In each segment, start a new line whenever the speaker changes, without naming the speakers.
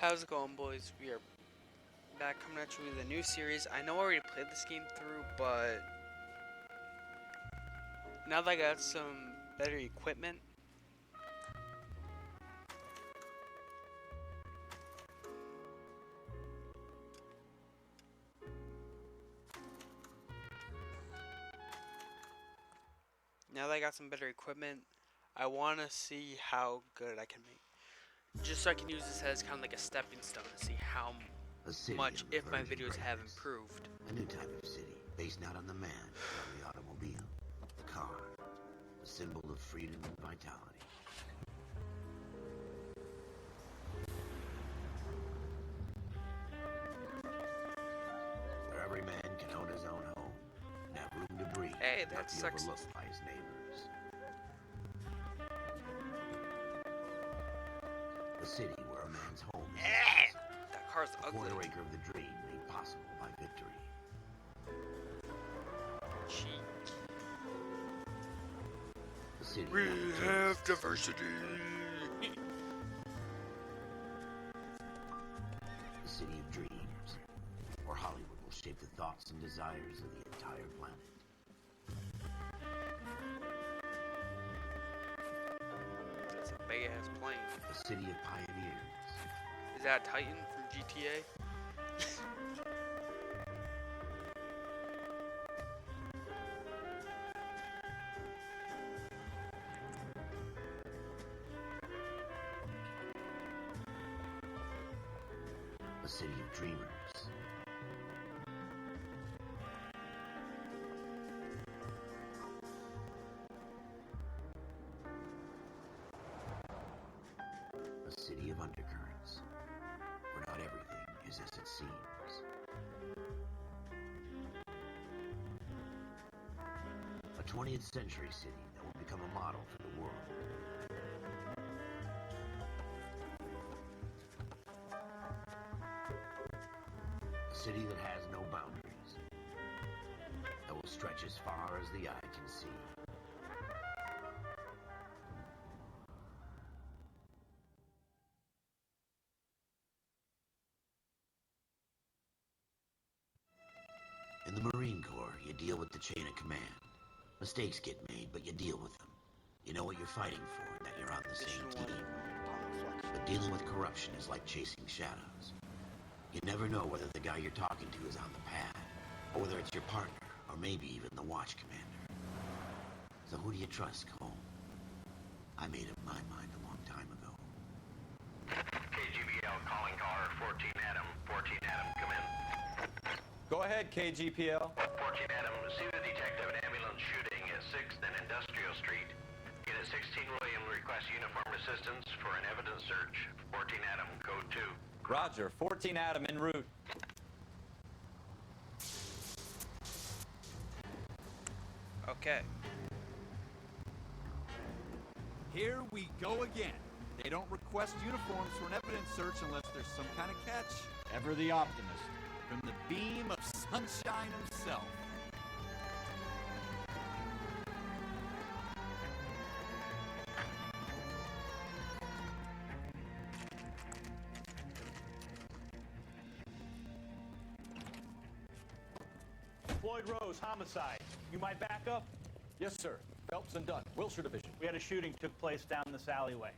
How's it going, boys? We are back coming at you with a new series. I know I already played this game through, but now that I got some better equipment, I want to see how good I can make. Just so I can use this as kind of like a stepping stone to see how much, if my videos have improved.
A new type of city, based not on the man, but on the automobile, the car, a symbol of freedom and vitality. Where every man can own his own home and have room to breathe,
Hey,
not
that's
be
sexist.
overlooked by his neighbors. A city where a man's home is
That car's
a
ugly.
quarter acre of the dream made possible by victory.
Cheek.
A city
We
of
have
opportunities.
diversity.
A city of dreams, where Hollywood will shape the thoughts and desires of the entire planet.
That's a big ass plane.
A city of pioneers.
Is that Titan from GTA?
A city of dreamers. A city of undercurrents, where not everything is as it seems. A 20th century city that will become a model for the world. A city that has no boundaries, that will stretch as far as the eye can see. In the Marine Corps, you deal with the chain of command. Mistakes get made, but you deal with them. You know what you're fighting for, and that you're on the same team. But dealing with corruption is like chasing shadows. You never know whether the guy you're talking to is on the pad, or whether it's your partner, or maybe even the watch commander. So who do you trust, Cole? I made up my mind a long time ago.
KGBL calling caller 14 Adam. 14 Adam, come in.
Go ahead, KGPL.
14 Adam, see the detective an ambulance shooting at 6th and Industrial Street. Unit 16 William requests uniform assistance for an evidence search. 14 Adam, code 2.
Roger, 14 Adam en route.
Okay.
Here we go again. They don't request uniforms for an evidence search unless there's some kind of catch. Ever the optimist. From the beam of sunshine himself.
Floyd Rose, homicide. You might back up?
Yes, sir. Phelps and Dunn, Wilshire Division.
We had a shooting took place down this alleyway.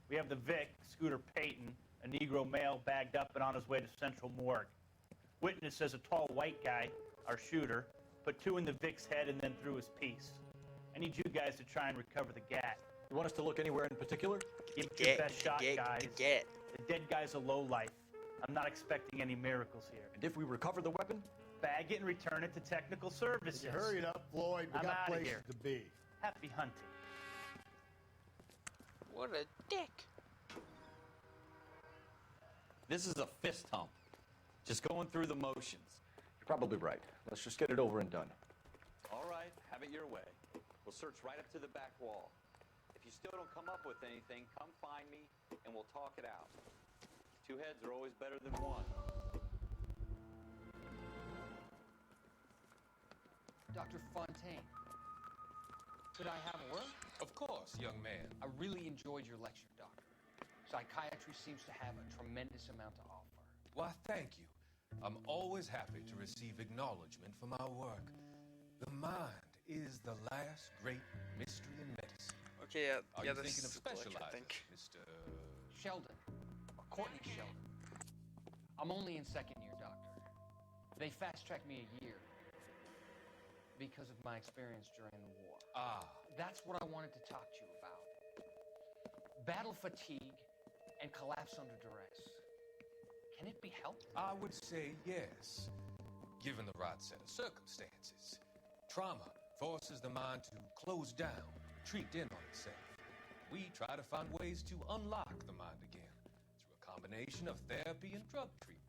We have the Vic, Scooter Payton, a Negro male bagged up and on his way to Central Morgue. Witness says a tall white guy, our shooter, put 2 in the Vic's head and then threw his piece. I need you guys to try and recover the gat.
You want us to look anywhere in particular?
Give it your best shot, guys.
Get.
The dead guy's a lowlife. I'm not expecting any miracles here.
And if we recover the weapon?
Bag it and return it to technical services.
You hurry it up, Floyd. We
I'm
got
outta
places
here.
to be.
Happy hunting.
What a dick.
This is a fist hump. Just going through the motions.
You're probably right. Let's just get it over and done.
All right, have it your way. We'll search right up to the back wall. If you still don't come up with anything, come find me and we'll talk it out. 2 heads are always better than 1.
Dr. Fontaine, could I have a word?
Of course, young man.
I really enjoyed your lecture, Doctor. Psychiatry seems to have a tremendous amount to offer.
Why, thank you. I'm always happy to receive acknowledgement for my work. The mind is the last great mystery in medicine.
Okay, yeah,
Are
yeah,
you
this
thinking of
is the glitch, I
specializing,
think.
Mr.
Sheldon, or Courtney Sheldon. I'm only in second year, Doctor. They fast-tracked me a year because of my experience during the war.
Ah,
That's what I wanted to talk to you about. Battle fatigue and collapse under duress. Can it be helped?
I would say yes, given the right set of circumstances. Trauma forces the mind to close down, retreat in on itself. We try to find ways to unlock the mind again through a combination of therapy and drug treatment.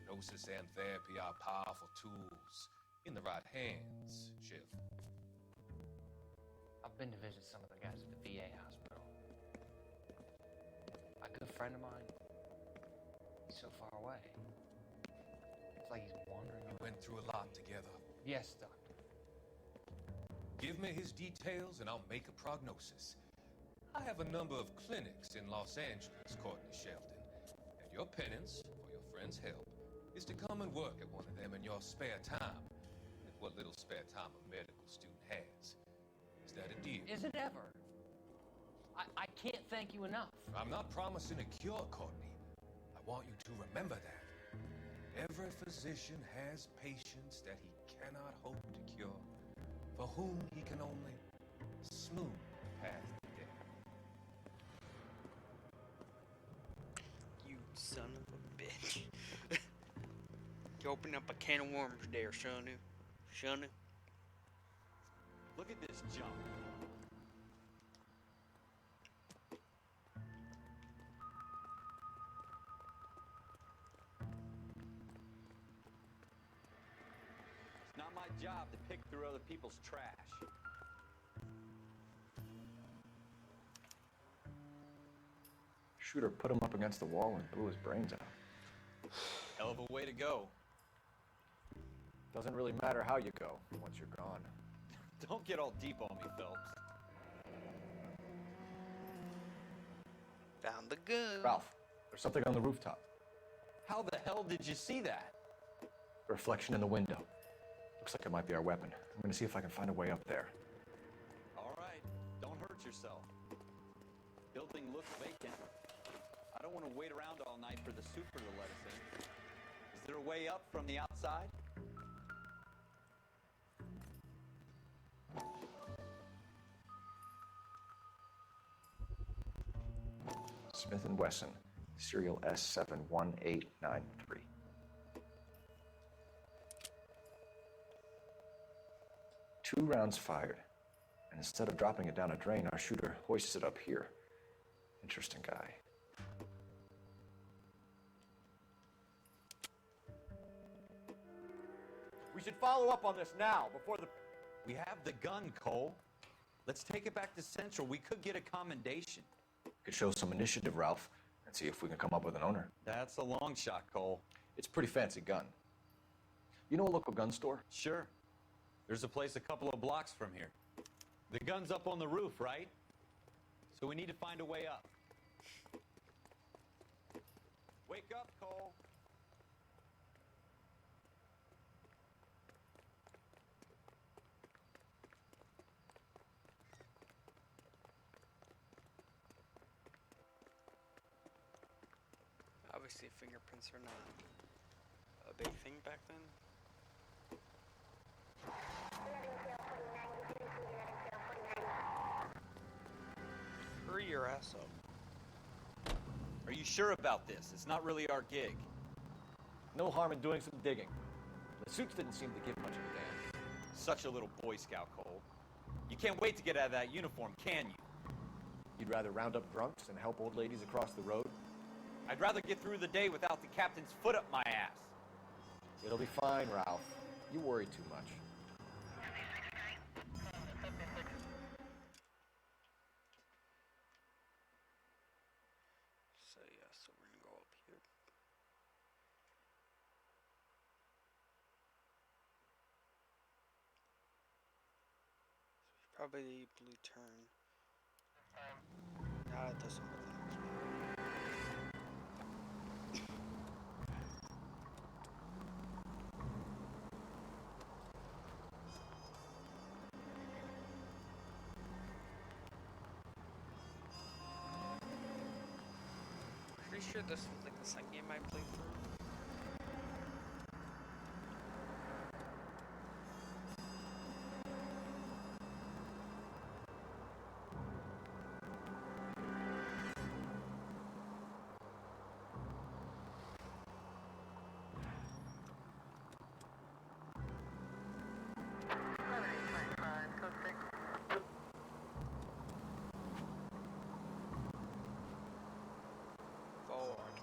Hypnosis and therapy are powerful tools in the right hands, Chef.
I've been to visit some of the guys at the VA hospital. A good friend of mine, he's so far away. It's like he's wandering
We
away.
went through a lot together.
Yes, Doctor.
Give me his details and I'll make a prognosis. I have a number of clinics in Los Angeles, Courtney Sheldon, and your penance, for your friend's help, is to come and work at one of them in your spare time, at what little spare time a medical student has. Is that a deal?
Is it ever? I can't thank you enough.
I'm not promising a cure, Courtney. I want you to remember that. Every physician has patients that he cannot hope to cure, for whom he can only smooth the path to death.
You son of a bitch. You open up a can of worms there, Shanu. Shanu.
Look at this jump. It's not my job to pick through other people's trash.
Shooter put him up against the wall and blew his brains out.
Hell of a way to go.
Doesn't really matter how you go once you're gone.
Don't get all deep on me, Phelps.
Found the gun.
Ralph, there's something on the rooftop.
How the hell did you see that?
A reflection in the window. Looks like it might be our weapon. I'm gonna see if I can find a way up there.
All right, don't hurt yourself. Building looks vacant. I don't want to wait around all night for the super to let us in. Is there a way up from the outside?
Smith & Wesson, serial S71893. Two rounds fired, and instead of dropping it down a drain, our shooter hoists it up here. Interesting guy.
We should follow up on this now, before the... We have the gun, Cole. Let's take it back to Central. We could get a commendation.
Could show some initiative, Ralph, and see if we can come up with an owner.
That's a long shot, Cole.
It's a pretty fancy gun. You know a local gun store?
Sure. There's a place a couple of blocks from here. The gun's up on the roof, right? So we need to find a way up. Wake up, Cole.
Obviously, fingerprints are not a big thing back then. Hurry your ass up.
Are you sure about this? It's not really our gig.
No harm in doing some digging. The suits didn't seem to give much of a damn.
Such a little Boy Scout, Cole. You can't wait to get out of that uniform, can you?
You'd rather round up drunks and help old ladies across the road?
I'd rather get through the day without the captain's foot up my ass.
It'll be fine, Ralph. You worry too much.
So yeah, so we're gonna go up here. Probably blue turn. Nah, it doesn't. But sure this was like the second game I played through. Forward.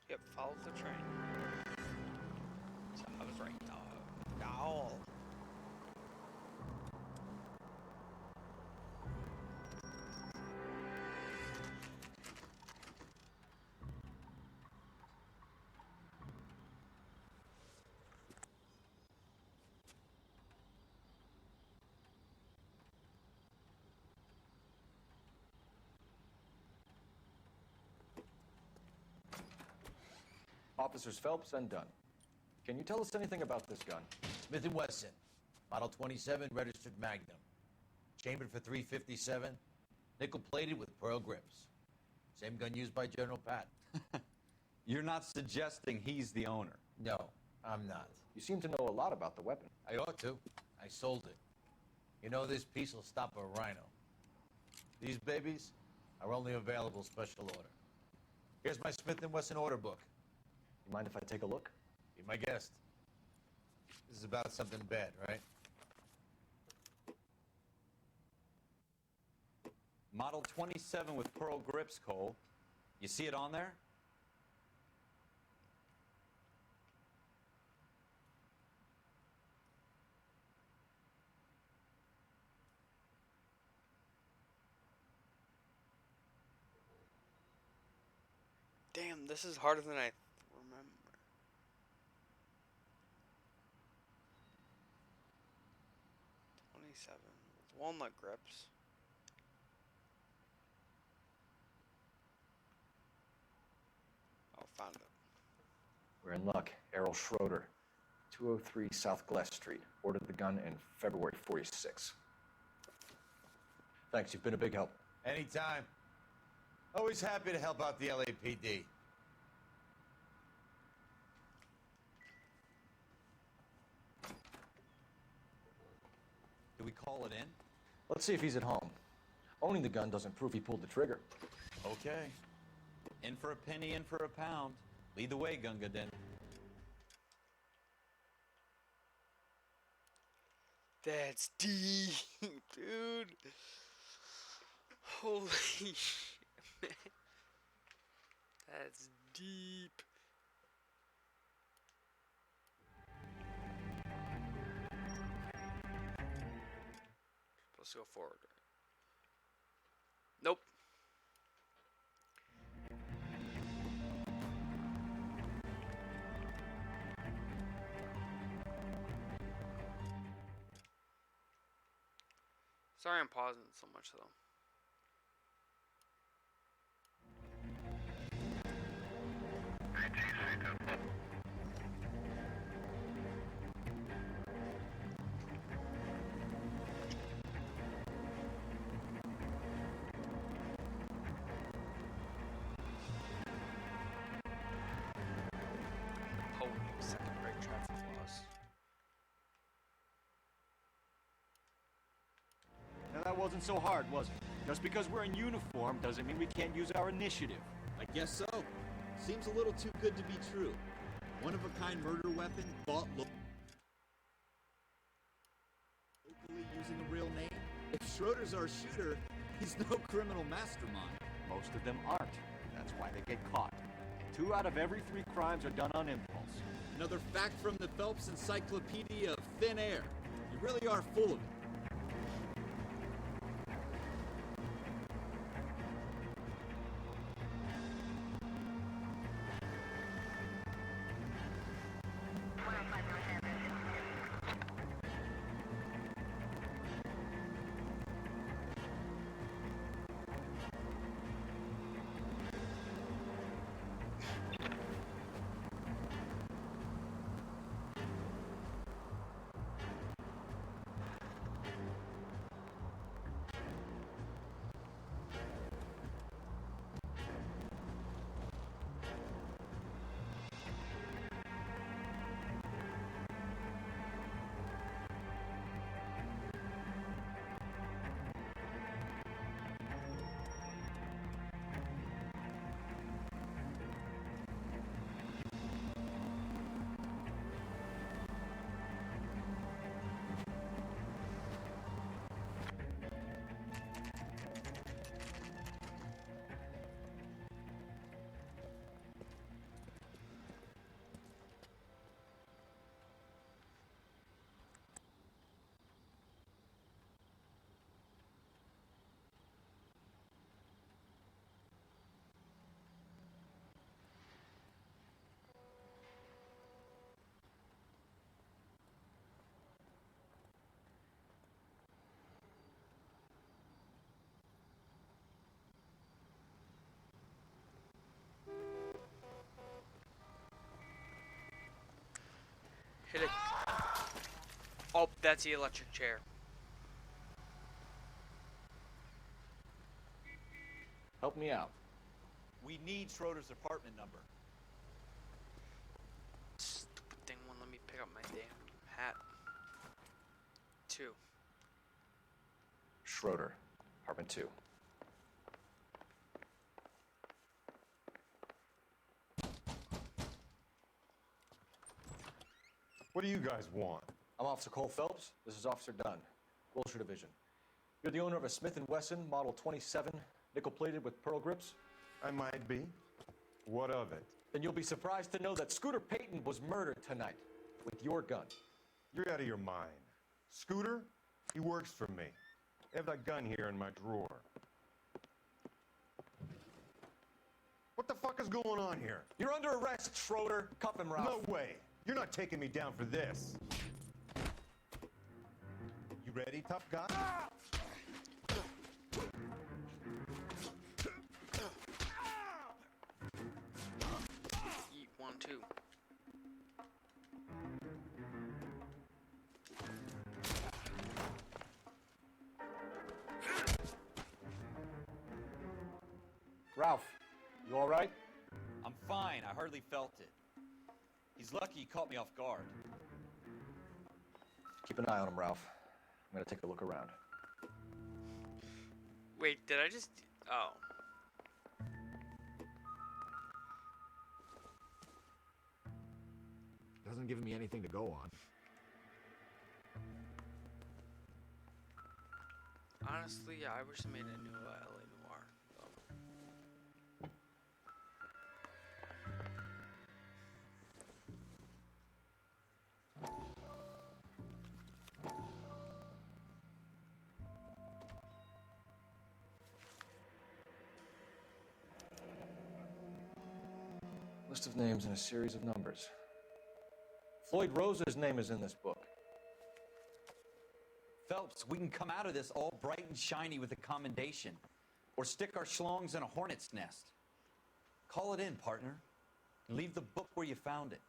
Yep, follow the train. So I was right, dog. Dog.
Officers Phelps and Dunn. Can you tell us anything about this gun?
Smith & Wesson, Model 27, registered Magnum. Chambered for .357, nickel-plated with pearl grips. Same gun used by General Patton.
You're not suggesting he's the owner?
No, I'm not.
You seem to know a lot about the weapon.
I ought to. I sold it. You know, this piece will stop a rhino. These babies are only available special order. Here's my Smith & Wesson order book.
You mind if I take a look?
Be my guest. This is about something bad, right?
Model 27 with pearl grips, Cole. You see it on there?
Damn, this is harder than I remember. .27 with walnut grips. Oh, found it.
We're in luck. Errol Schroeder, 203 South Glass Street. Ordered the gun in February '46. Thanks, you've been a big help.
Anytime. Always happy to help out the LAPD.
Do we call it in?
Let's see if he's at home. Owning the gun doesn't prove he pulled the trigger.
Okay. In for a penny, in for a pound. Lead the way, Gunga Din.
That's deep, dude. Holy shit, man. That's deep. Let's go forward. Nope. Sorry I'm pausing so much though. Holy second brake traffic laws.
Now that wasn't so hard, was it? Just because we're in uniform doesn't mean we can't use our initiative.
I guess so. Seems a little too good to be true. One-of-a-kind murder weapon bought locally using a real name. If Schroeder's our shooter, he's no criminal mastermind.
Most of them aren't. That's why they get caught. And 2 out of every 3 crimes are done on impulse.
Another fact from the Phelps Encyclopedia of Thin Air. You really are full of it.
Hit it. Oh, that's the electric chair.
Help me out.
We need Schroeder's apartment number.
Stupid thing won't let me pick up my damn hat. 2.
Schroeder, apartment 2.
What do you guys want?
I'm Officer Cole Phelps. This is Officer Dunn, Wilshire Division. You're the owner of a Smith & Wesson Model 27, nickel-plated with pearl grips?
I might be. What of it?
Then you'll be surprised to know that Scooter Payton was murdered tonight with your gun.
You're out of your mind. Scooter? He works for me. I have that gun here in my drawer. What the fuck is going on here?
You're under arrest, Schroeder. Cuff him, Ralph.
No way. You're not taking me down for this. You ready, tough guy?
Eat 1, 2.
Ralph, you all right?
I'm fine. I hardly felt it. He's lucky he caught me off guard.
Keep an eye on him, Ralph. I'm gonna take a look around.
Wait, did I just... Oh.
Doesn't give me anything to go on.
Honestly, yeah, I wish they made a new LA Noire.
List of names and a series of numbers. Floyd Rose's name is in this book.
Phelps, we can come out of this all bright and shiny with a commendation. Or stick our schlongs in a hornet's nest. Call it in, partner. And leave the book where you found it.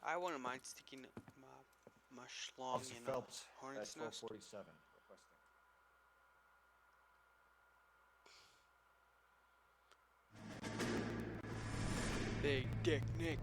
I wouldn't mind sticking my schlong
Officer
in
Phelps,
a hornet's
that's
nest.
1247. Requesting.
Big Dick Nick.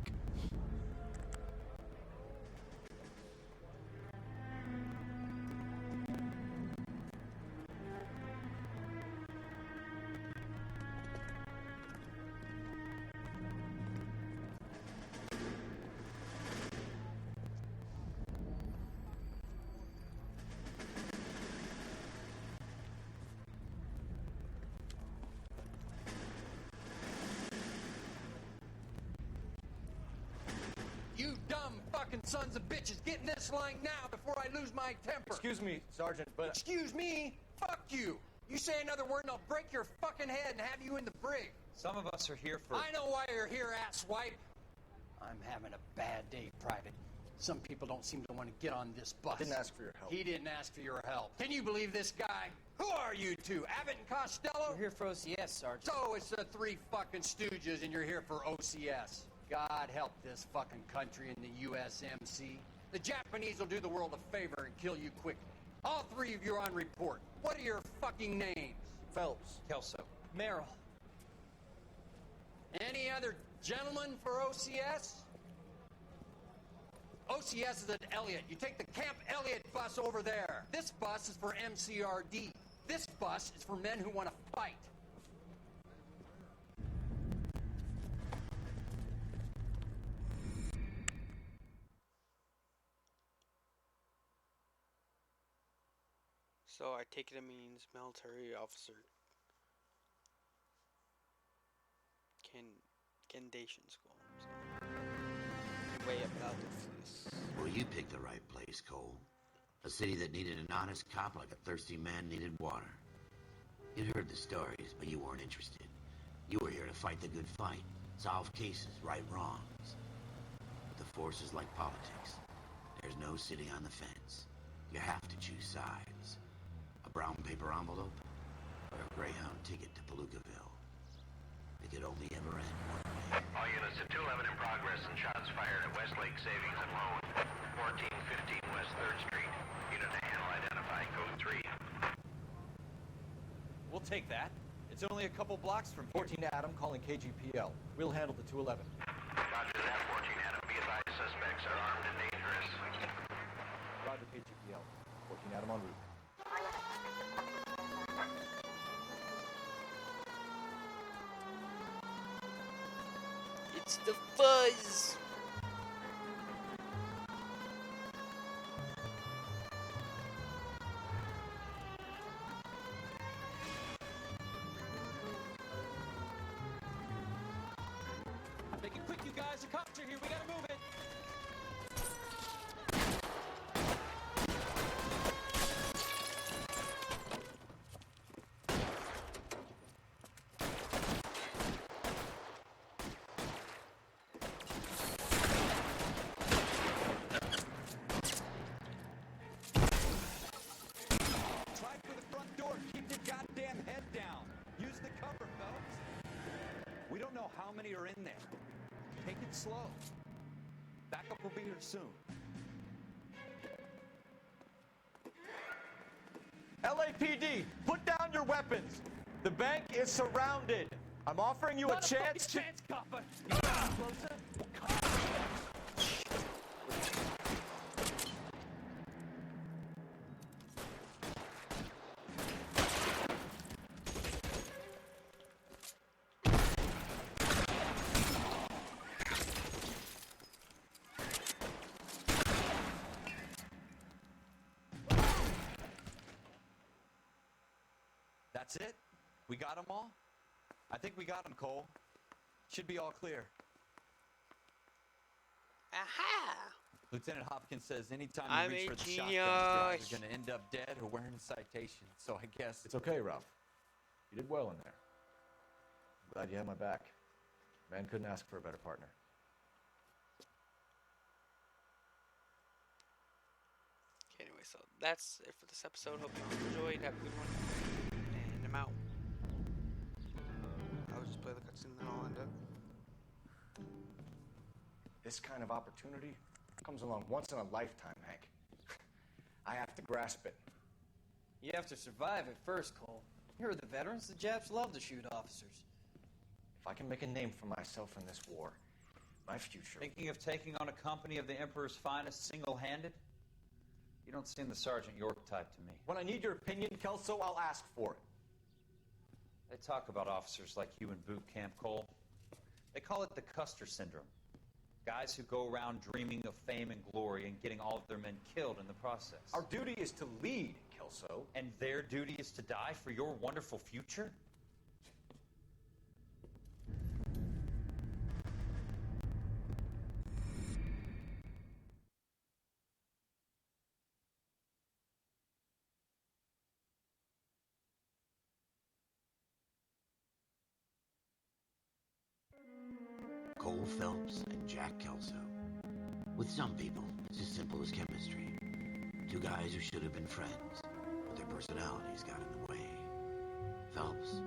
You dumb fucking sons of bitches, get in this line now before I lose my temper.
Excuse me, Sergeant, but...
Excuse me? Fuck you. You say another word and I'll break your fucking head and have you in the brig.
Some of us are here for...
I know why you're here, asswipe. I'm having a bad day, Private. Some people don't seem to want to get on this bus.
Didn't ask for your help.
He didn't ask for your help. Can you believe this guy? Who are you two? Abbott and Costello?
We're here for OCS, Sergeant.
So it's the three fucking stooges and you're here for OCS. God help this fucking country and the USMC. The Japanese will do the world a favor and kill you quickly. All three of you are on report. What are your fucking names?
Phelps.
Kelso.
Merrill.
Any other gentlemen for OCS? OCS is at Elliott. You take the Camp Elliott bus over there. This bus is for MCRD. This bus is for men who want to fight.
So I take it means military officer Kendation school. So. Way about the fleece.
Well, you picked the right place, Cole. A city that needed an honest cop like a thirsty man needed water. You'd heard the stories, but you weren't interested. You were here to fight the good fight, solve cases, right wrongs. But the force is like politics. There's no sitting on the fence. You have to choose sides. A brown paper envelope or a Greyhound ticket to Palookaville. it could only ever end one way.
All units at 211 in progress and shots fired at Westlake Savings and Loan, 1415 West 3rd Street. Unit to handle identify code 3.
We'll take that. It's only a couple blocks from here.
14 Adam calling KGPL. We'll handle the 211.
Roger that, 14 Adam. Be advised, suspects are armed and dangerous.
Roger KGPL. 14 Adam en route.
It's the fuzz.
Make it quick, you guys. The cops are here. We gotta move it. Try for the front door. Keep your goddamn head down. Use the cover, fellas. We don't know how many are in there. Take it slow. Backup will be here soon.
LAPD, put down your weapons. The bank is surrounded. I'm offering you a chance to...
chance, copper. You come closer. That's it? We got them all? I think we got them, Cole. Should be all clear.
Aha!
Lieutenant Hopkins says anytime
I'm
you reach
a
for the shotgun,
genius.
you're going to end up dead or wearing a citation. So I guess...
It's okay, Ralph. You did well in there. I'm glad you had my back. Man couldn't ask for a better partner.
Anyway, so that's it for this episode. Hope you enjoyed. Have a good one. And I'm out. I would just play the cutscene and then I'll end up.
This kind of opportunity comes along once in a lifetime, Hank. I have to grasp it.
You have to survive it first, Cole. Here are the veterans. The Japs love to shoot officers.
If I can make a name for myself in this war, my future...
Thinking of taking on a company of the Emperor's finest single-handed? You don't seem the Sergeant York type to me.
When I need your opinion, Kelso, I'll ask for it.
They talk about officers like you in boot camp, Cole. They call it the Custer syndrome. Guys who go around dreaming of fame and glory and getting all of their men killed in the process.
Our duty is to lead, Kelso.
And their duty is to die for your wonderful future?
Cole Phelps and Jack Kelso. With some people, it's as simple as chemistry. Two guys who should have been friends, but their personalities got in the way. Phelps